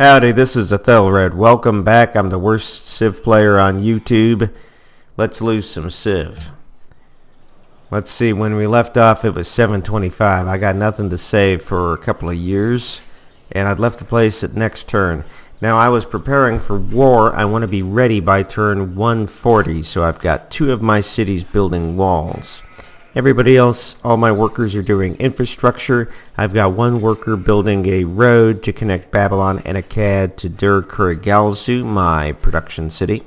Howdy, this is Ethelred. Welcome back. I'm the worst Civ player on YouTube. Let's lose some Civ. Let's see, when we left off it was 725. I got nothing to save for a couple of years, and I'd left the place at next turn. Now I was preparing for war. I want to be ready by turn 140, so I've got 2 of my cities building walls. Everybody else, all my workers are doing infrastructure. I've got 1 worker building a road to connect Babylon and Akkad to Dur-Kurigalzu, my production city.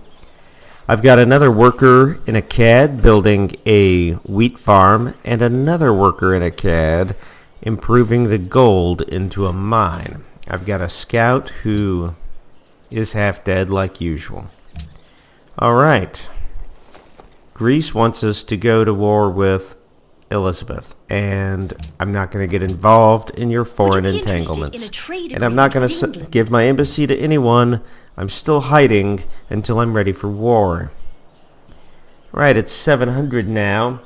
I've got another worker in Akkad building a wheat farm, and another worker in Akkad improving the gold into a mine. I've got a scout who is half dead like usual. Alright. Greece wants us to go to war with Elizabeth, and I'm not going to get involved in your foreign entanglements. And I'm not going to give my embassy to anyone. I'm still hiding until I'm ready for war. Right, it's 700 now.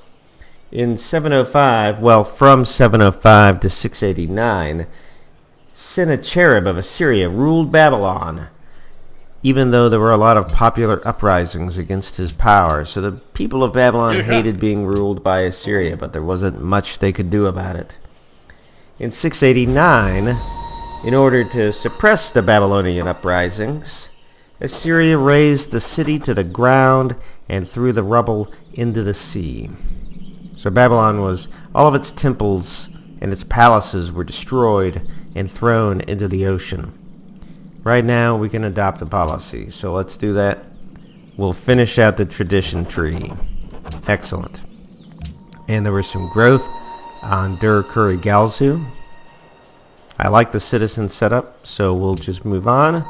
In 705, well, from 705 to 689, Sennacherib of Assyria ruled Babylon, even though there were a lot of popular uprisings against his power. So the people of Babylon hated being ruled by Assyria, but there wasn't much they could do about it. In 689, in order to suppress the Babylonian uprisings, Assyria razed the city to the ground and threw the rubble into the sea. So Babylon was, all of its temples and its palaces were destroyed and thrown into the ocean. Right now we can adopt a policy, so let's do that. We'll finish out the tradition tree. Excellent. And there was some growth on Dur-Kurigalzu. I like the citizen setup, so we'll just move on.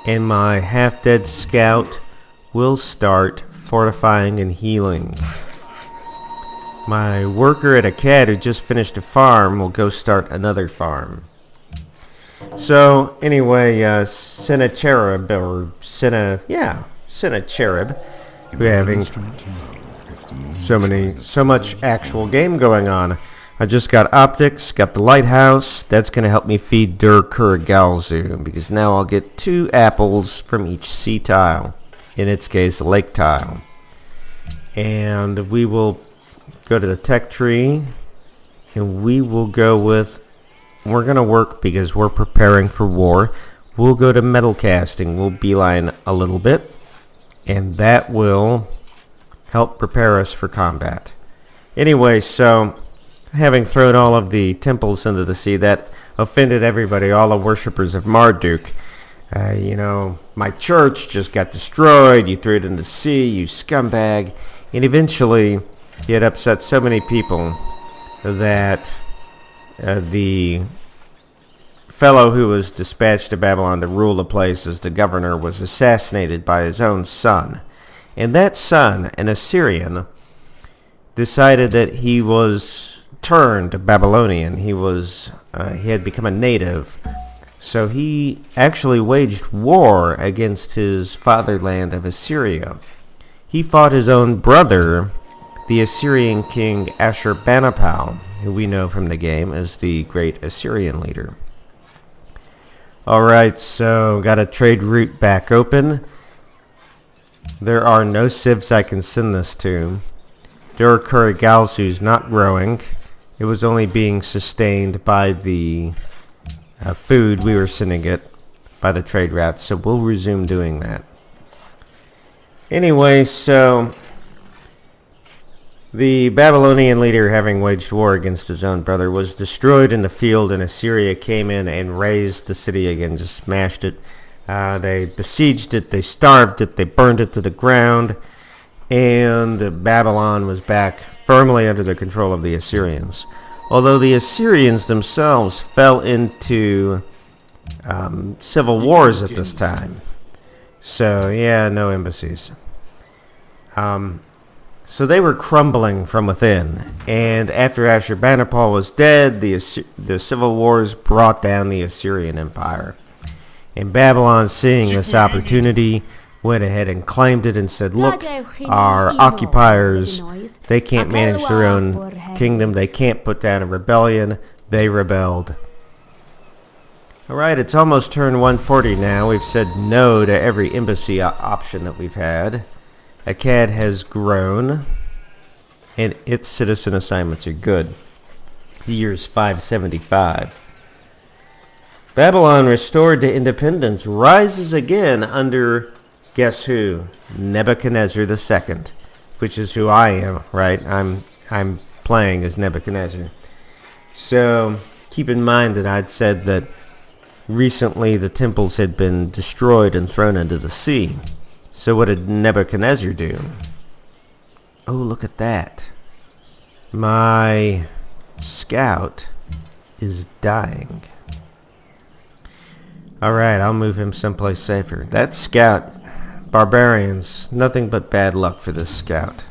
And my half-dead scout will start fortifying and healing. My worker at Akkad who just finished a farm will go start another farm. So, anyway, Sennacherib, or Sennacherib, we're having so much actual game going on. I just got optics, got the lighthouse. That's going to help me feed Dur-Kurigalzu, because now I'll get 2 apples from each sea tile. In its case, a lake tile. And we will go to the tech tree, and we will go with, we're going to work because we're preparing for war. We'll go to metal casting. We'll beeline a little bit, and that will help prepare us for combat. Anyway, so having thrown all of the temples into the sea, that offended everybody, all the worshippers of Marduk. My church just got destroyed. You threw it in the sea, you scumbag. And eventually, he had upset so many people that the fellow who was dispatched to Babylon to rule the place as the governor was assassinated by his own son. And that son, an Assyrian, decided that he was turned Babylonian. He had become a native. So he actually waged war against his fatherland of Assyria. He fought his own brother, the Assyrian king Ashurbanipal, who we know from the game as the great Assyrian leader. Alright, so got a trade route back open. There are no civs I can send this to. Dur-Kurigalzu's not growing. It was only being sustained by the food we were sending it by the trade routes, so we'll resume doing that. Anyway, so the Babylonian leader, having waged war against his own brother, was destroyed in the field, and Assyria came in and razed the city again, just smashed it. They besieged it, they starved it, they burned it to the ground, and Babylon was back firmly under the control of the Assyrians. Although the Assyrians themselves fell into civil wars at this time. So, yeah, no embassies. So they were crumbling from within, and after Ashurbanipal was dead, the civil wars brought down the Assyrian Empire. And Babylon, seeing this opportunity, went ahead and claimed it and said, look, our occupiers, they can't manage their own kingdom, they can't put down a rebellion, they rebelled. Alright, it's almost turn 140 now. We've said no to every embassy option that we've had. Akkad has grown, and its citizen assignments are good. The year's 575. Babylon, restored to independence, rises again under, guess who? Nebuchadnezzar II, which is who I am, right? I'm playing as Nebuchadnezzar. So keep in mind that I'd said that recently the temples had been destroyed and thrown into the sea. So what did Nebuchadnezzar do? Oh, look at that. My scout is dying. Alright, I'll move him someplace safer. That scout, barbarians, nothing but bad luck for this scout.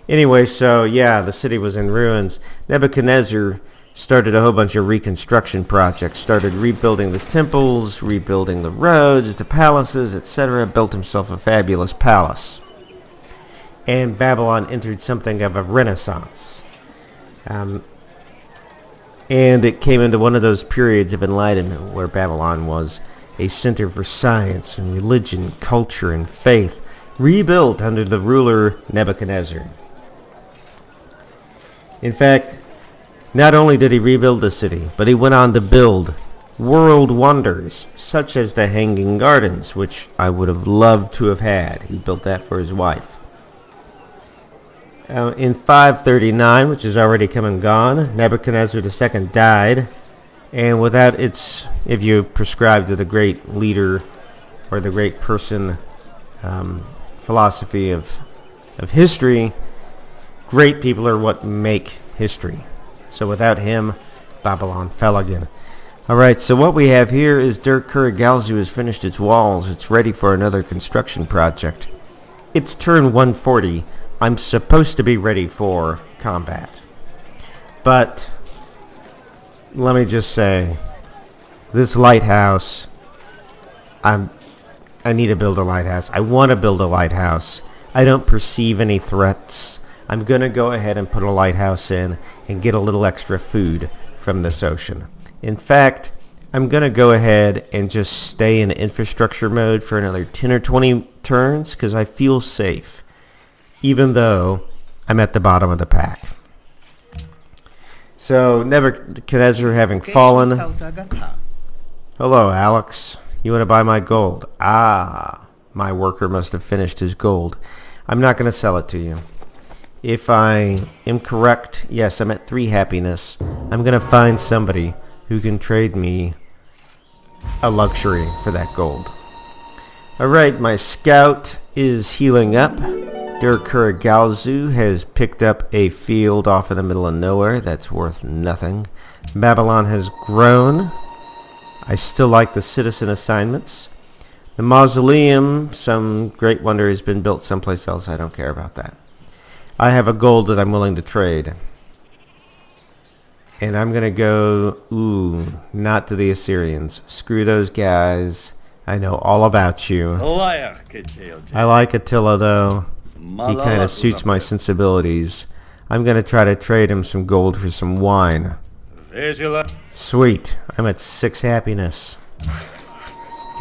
Anyway, so yeah, the city was in ruins. Nebuchadnezzar started a whole bunch of reconstruction projects, started rebuilding the temples, rebuilding the roads, the palaces, etc., built himself a fabulous palace. And Babylon entered something of a renaissance. And it came into one of those periods of enlightenment where Babylon was a center for science and religion, culture, and faith, rebuilt under the ruler Nebuchadnezzar. In fact, not only did he rebuild the city, but he went on to build world wonders, such as the Hanging Gardens, which I would have loved to have had. He built that for his wife. In 539, which is already come and gone, Nebuchadnezzar II died, and without its, if you prescribe to the great leader or the great person philosophy of history, great people are what make history. So without him, Babylon fell again. Alright, so what we have here is Dur-Kuragalzu has finished its walls. It's ready for another construction project. It's turn 140. I'm supposed to be ready for combat. But let me just say, this lighthouse, I need to build a lighthouse. I want to build a lighthouse. I don't perceive any threats. I'm going to go ahead and put a lighthouse in and get a little extra food from this ocean. In fact, I'm going to go ahead and just stay in infrastructure mode for another 10 or 20 turns because I feel safe, even though I'm at the bottom of the pack. So, Nebuchadnezzar having fallen. Hello, Alex. You want to buy my gold? Ah, my worker must have finished his gold. I'm not going to sell it to you. If I am correct, yes, I'm at 3 happiness. I'm going to find somebody who can trade me a luxury for that gold. Alright, my scout is healing up. Dur-Kuragalzu has picked up a field off in the middle of nowhere that's worth nothing. Babylon has grown. I still like the citizen assignments. The mausoleum, some great wonder, has been built someplace else. I don't care about that. I have a gold that I'm willing to trade. And I'm going to go, not to the Assyrians. Screw those guys. I know all about you. I like Attila, though. He kind of suits my sensibilities. I'm going to try to trade him some gold for some wine. Sweet. I'm at 6 happiness.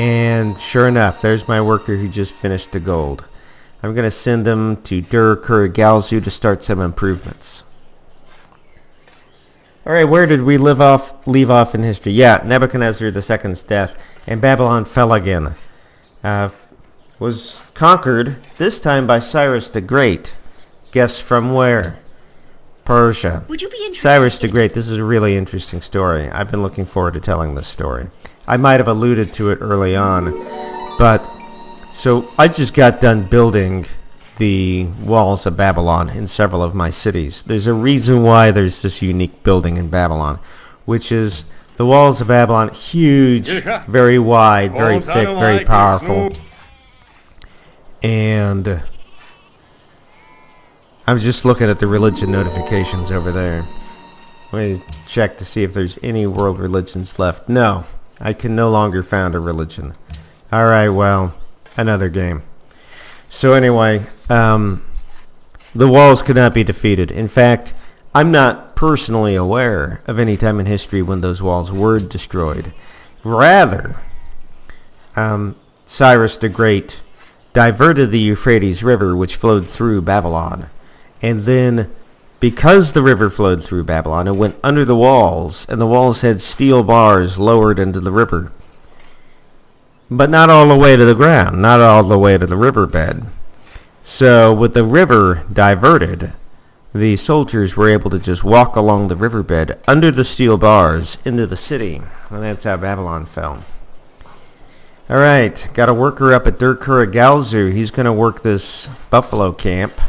And sure enough, there's my worker who just finished the gold. I'm going to send him to Dur-Kuragalzu to start some improvements. Alright, where did we leave off in history? Yeah, Nebuchadnezzar II's death, and Babylon fell again. Was conquered, this time by Cyrus the Great. Guess from where? Persia. Would you be interested? Cyrus the Great, this is a really interesting story. I've been looking forward to telling this story. I might have alluded to it early on, but so I just got done building the walls of Babylon in several of my cities. There's a reason why there's this unique building in Babylon, which is the walls of Babylon, huge, very wide, very thick, very powerful. And I'm just looking at the religion notifications over there. Let me check to see if there's any world religions left. No, I can no longer found a religion. Alright, well, another game. So anyway, the walls could not be defeated. In fact, I'm not personally aware of any time in history when those walls were destroyed. Rather, Cyrus the Great diverted the Euphrates River, which flowed through Babylon. And then, because the river flowed through Babylon, it went under the walls, and the walls had steel bars lowered into the river. But not all the way to the ground, not all the way to the riverbed. So, with the river diverted, the soldiers were able to just walk along the riverbed under the steel bars into the city. And that's how Babylon fell. Alright, got a worker up at Durkura Galzu. He's going to work this buffalo camp.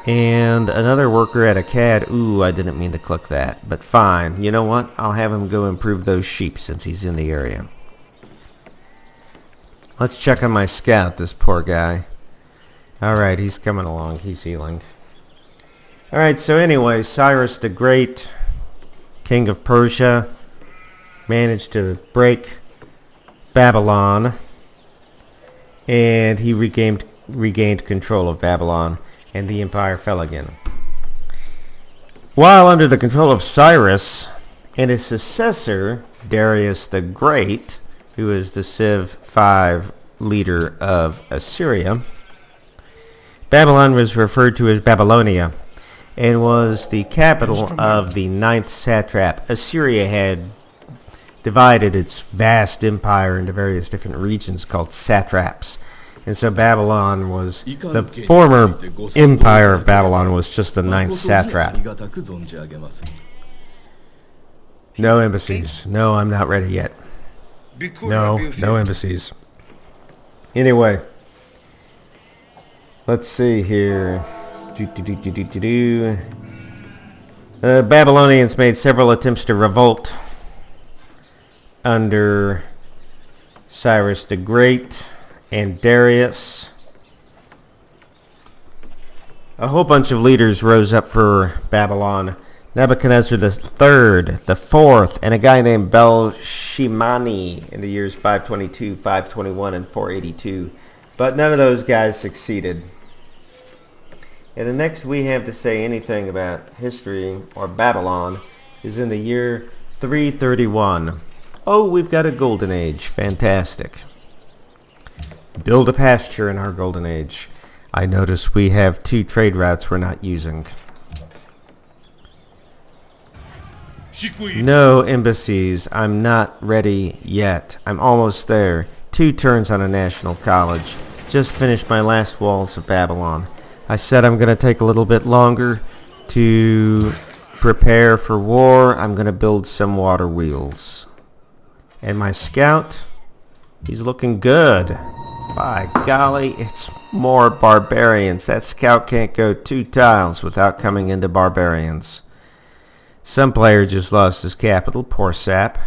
And another worker at Akkad. Ooh, I didn't mean to click that. But fine. You know what? I'll have him go improve those sheep since he's in the area. Let's check on my scout, this poor guy. Alright, he's coming along. He's healing. Alright, so anyway, Cyrus the Great, king of Persia, managed to break Babylon, and he regained control of Babylon, and the empire fell again. While under the control of Cyrus and his successor, Darius the Great, who is the Civ 5 leader of Assyria, Babylon was referred to as Babylonia and was the capital of the 9th satrap. Assyria had divided its vast empire into various different regions called satraps. And so Babylon was, the former empire of Babylon was just the 9th satrap. No embassies. No, I'm not ready yet. No embassies. Anyway, let's see here. Babylonians made several attempts to revolt under Cyrus the Great and Darius. A whole bunch of leaders rose up for Babylon. Nebuchadnezzar the Third, the Fourth, and a guy named Bel-Shimani in the years 522, 521, and 482. But none of those guys succeeded. And the next we have to say anything about history or Babylon is in the year 331. Oh, we've got a golden age. Fantastic. Build a pasture in our golden age. I notice we have 2 trade routes we're not using. No embassies. I'm not ready yet. I'm almost there. 2 turns on a national college. Just finished my last walls of Babylon. I said I'm going to take a little bit longer to prepare for war. I'm going to build some water wheels. And my scout, he's looking good. By golly, it's more barbarians. That scout can't go 2 tiles without coming into barbarians. Some player just lost his capital, poor sap.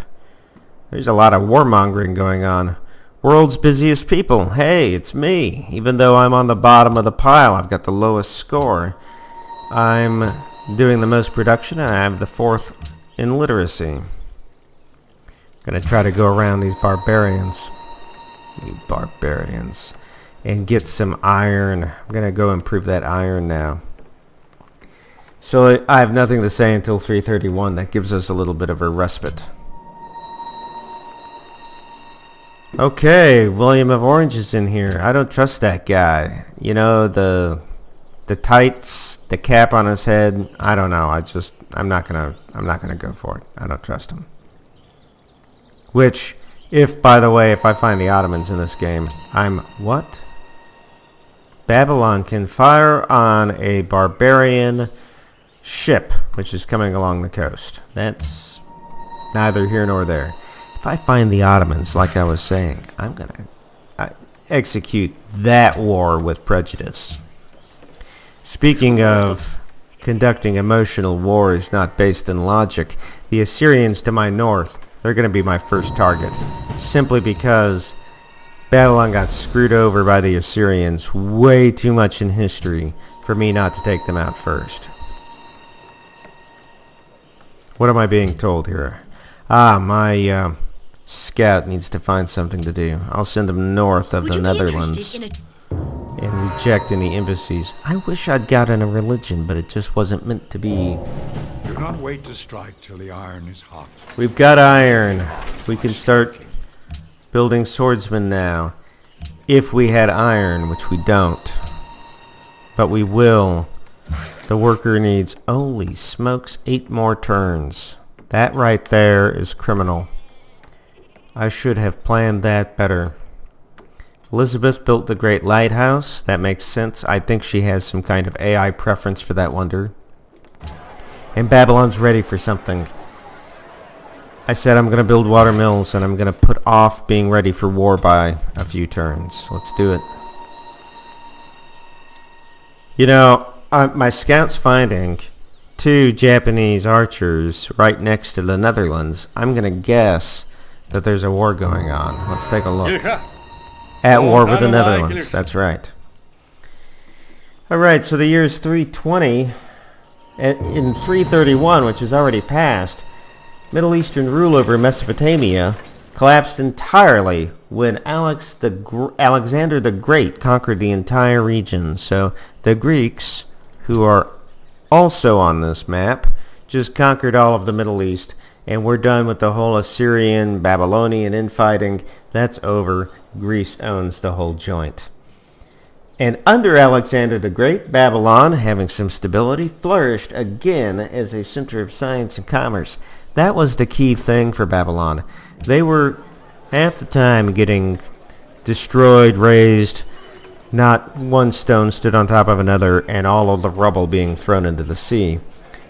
There's a lot of warmongering going on. World's busiest people. Hey, it's me. Even though I'm on the bottom of the pile, I've got the lowest score. I'm doing the most production, and I have the 4th in literacy. Gonna try to go around these barbarians. You barbarians. And get some iron. I'm gonna go improve that iron now. So I have nothing to say until 331. That gives us a little bit of a respite. Okay, William of Orange is in here. I don't trust that guy. You know, the tights, the cap on his head. I don't know. I'm not gonna go for it. I don't trust him. Which, by the way, if I find the Ottomans in this game, what? Babylon can fire on a barbarian ship which is coming along the coast. That's neither here nor there. If I find the Ottomans, like I was saying, I'm gonna execute that war with prejudice. Speaking of conducting emotional wars not based in logic, the Assyrians to my north, they're going to be my first target, simply because Babylon got screwed over by the Assyrians way too much in history for me not to take them out first. What am I being told here? My scout needs to find something to do. I'll send him north of the Netherlands. and reject any embassies. I wish I'd gotten a religion, but it just wasn't meant to be. Do not wait to strike till the iron is hot. We've got iron. We can start building swordsmen now. If we had iron, which we don't. But we will. The worker needs, holy smokes, 8 more turns. That right there is criminal. I should have planned that better. Elizabeth built the Great Lighthouse. That makes sense. I think she has some kind of AI preference for that wonder. And Babylon's ready for something. I said I'm going to build water mills, and I'm going to put off being ready for war by a few turns. Let's do it. You know, my scout's finding 2 Japanese archers right next to the Netherlands. I'm going to guess that there's a war going on. Let's take a look. At war with the Netherlands. That's right. Alright, so the year is 320. In 331, which is already passed, Middle Eastern rule over Mesopotamia collapsed entirely when Alexander the Great conquered the entire region. So the Greeks, who are also on this map, just conquered all of the Middle East, and we're done with the whole Assyrian, Babylonian infighting. That's over. Greece owns the whole joint. And under Alexander the Great, Babylon, having some stability, flourished again as a center of science and commerce. That was the key thing for Babylon. They were half the time getting destroyed, razed, not one stone stood on top of another, and all of the rubble being thrown into the sea.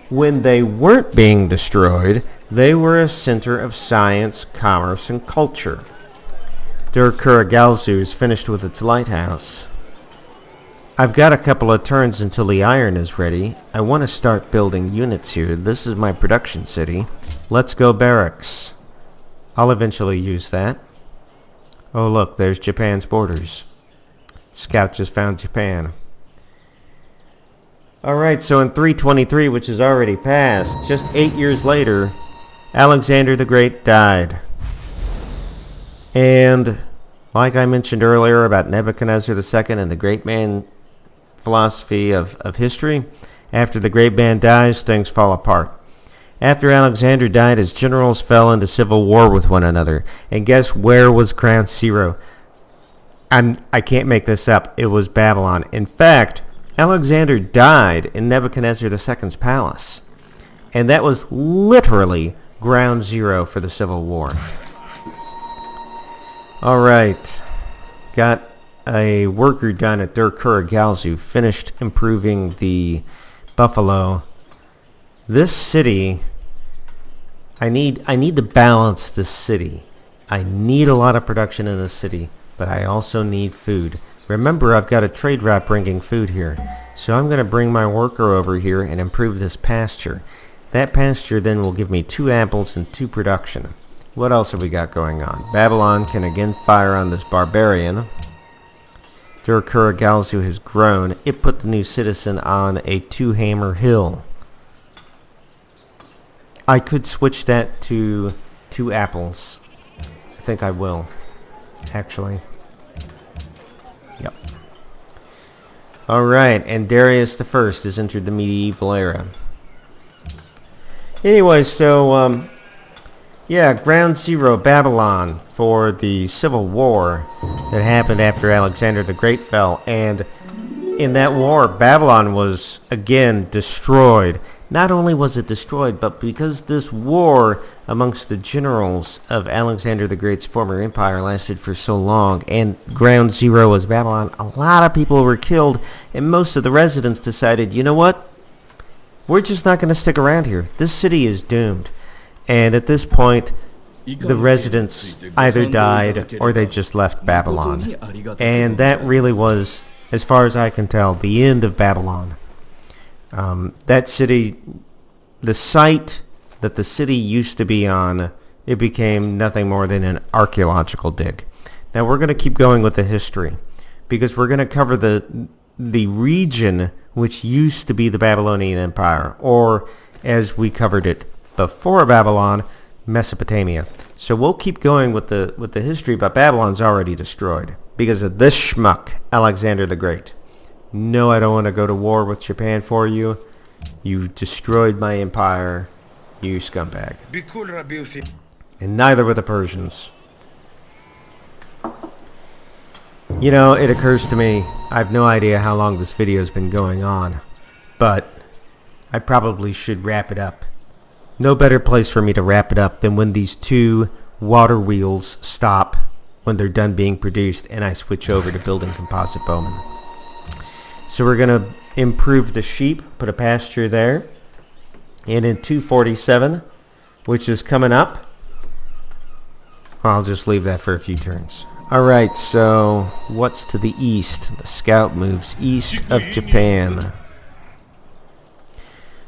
When they weren't being destroyed, they were a center of science, commerce, and culture. Dur-Kuragalzu is finished with its lighthouse. I've got a couple of turns until the iron is ready. I want to start building units here. This is my production city. Let's go barracks. I'll eventually use that. Oh look, there's Japan's borders. Scout just found Japan. Alright, so in 323, which is already passed, just 8 years later, Alexander the Great died. And like I mentioned earlier about Nebuchadnezzar II and the great man philosophy of history, after the great man dies, things fall apart. After Alexander died, his generals fell into civil war with one another. And guess where was ground zero? I can't make this up. It was Babylon. In fact, Alexander died in Nebuchadnezzar II's palace. And that was literally ground zero for the civil war. Alright. Got a worker done at Dur-Kuragalzu. Finished improving the buffalo. This city, I need to balance this city. I need a lot of production in this city, but I also need food. Remember, I've got a trade route bringing food here. So I'm going to bring my worker over here and improve this pasture. That pasture then will give me 2 apples and 2 production. What else have we got going on? Babylon can again fire on this barbarian. Dur-Kuragalzu has grown. It put the new citizen on a 2-hammer hill. I could switch that to 2 apples. I think I will, actually. Yep. Alright, and Darius the First has entered the medieval era. Anyway, so, yeah, ground zero, Babylon, for the civil war that happened after Alexander the Great fell. And in that war, Babylon was, again, destroyed. Not only was it destroyed, but because this war amongst the generals of Alexander the Great's former empire lasted for so long, and ground zero was Babylon, a lot of people were killed, and most of the residents decided, you know what? We're just not going to stick around here. This city is doomed. And at this point, the residents either died or they just left Babylon. And that really was, as far as I can tell, the end of Babylon. That city, the site that the city used to be on, it became nothing more than an archaeological dig. Now we're going to keep going with the history, because we're going to cover the region which used to be the Babylonian Empire, or as we covered it before Babylon, Mesopotamia. So we'll keep going with the history, but Babylon's already destroyed. because of this schmuck, Alexander the Great. No, I don't want to go to war with Japan for you. You destroyed my empire, you scumbag. And neither were the Persians. You know, it occurs to me, I have no idea how long this video has been going on, but I probably should wrap it up. No better place for me to wrap it up than when these two water wheels stop when they're done being produced and I switch over to building composite bowmen. So we're going to improve the sheep, put a pasture there, and in 247, which is coming up, I'll just leave that for a few turns. Alright, so what's to the east? The scout moves east of Japan.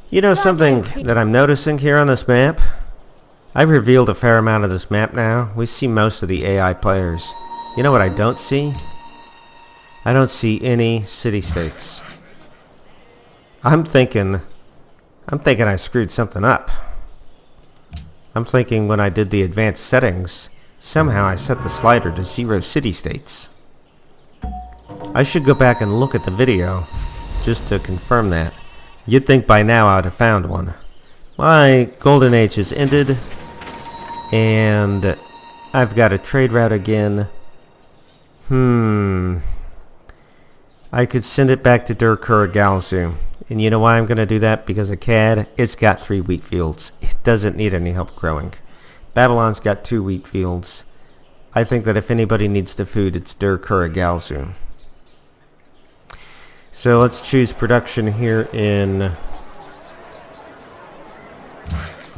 You know something that I'm noticing here on this map? I've revealed a fair amount of this map now. We see most of the AI players. You know what I don't see? I don't see any city-states. I'm thinking I screwed something up. I'm thinking when I did the advanced settings, somehow I set the slider to 0 city-states. I should go back and look at the video just to confirm that. You'd think by now I would have found one. My golden age has ended, and I've got a trade route again. I could send it back to Dur Kurogalazu. And you know why I'm going to do that? Because a CAD, it's got 3 wheat fields. It doesn't need any help growing. Babylon's got 2 wheat fields. I think that if anybody needs the food, it's Dur Kurogalazu. So let's choose production here in...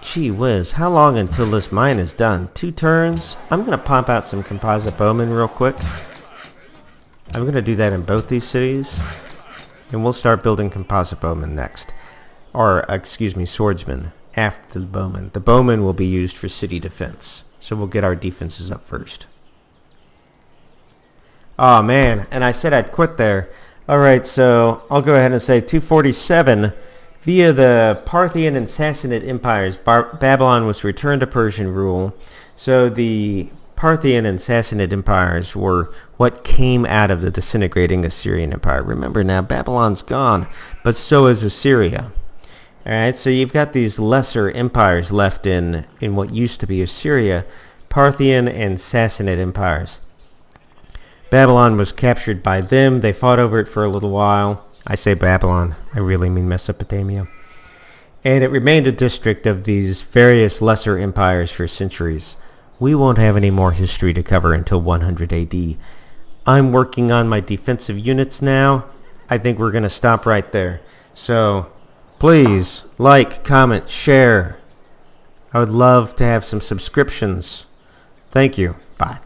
Gee whiz, how long until this mine is done? 2 turns? I'm going to pump out some composite bowmen real quick. I'm going to do that in both these cities. And we'll start building composite bowmen next. Or, excuse me, swordsmen after the bowmen. The bowmen will be used for city defense. So we'll get our defenses up first. Oh man, and I said I'd quit there. Alright, so I'll go ahead and say 247. Via the Parthian and Sassanid empires, Babylon was returned to Persian rule. So the Parthian and Sassanid empires were what came out of the disintegrating Assyrian empire. Remember now, Babylon's gone, but so is Assyria. Alright, so you've got these lesser empires left in what used to be Assyria, Parthian and Sassanid empires. Babylon was captured by them. They fought over it for a little while. I say Babylon, I really mean Mesopotamia. And it remained a district of these various lesser empires for centuries. We won't have any more history to cover until 100 AD. I'm working on my defensive units now. I think we're going to stop right there. So, please, like, comment, share. I would love to have some subscriptions. Thank you. Bye.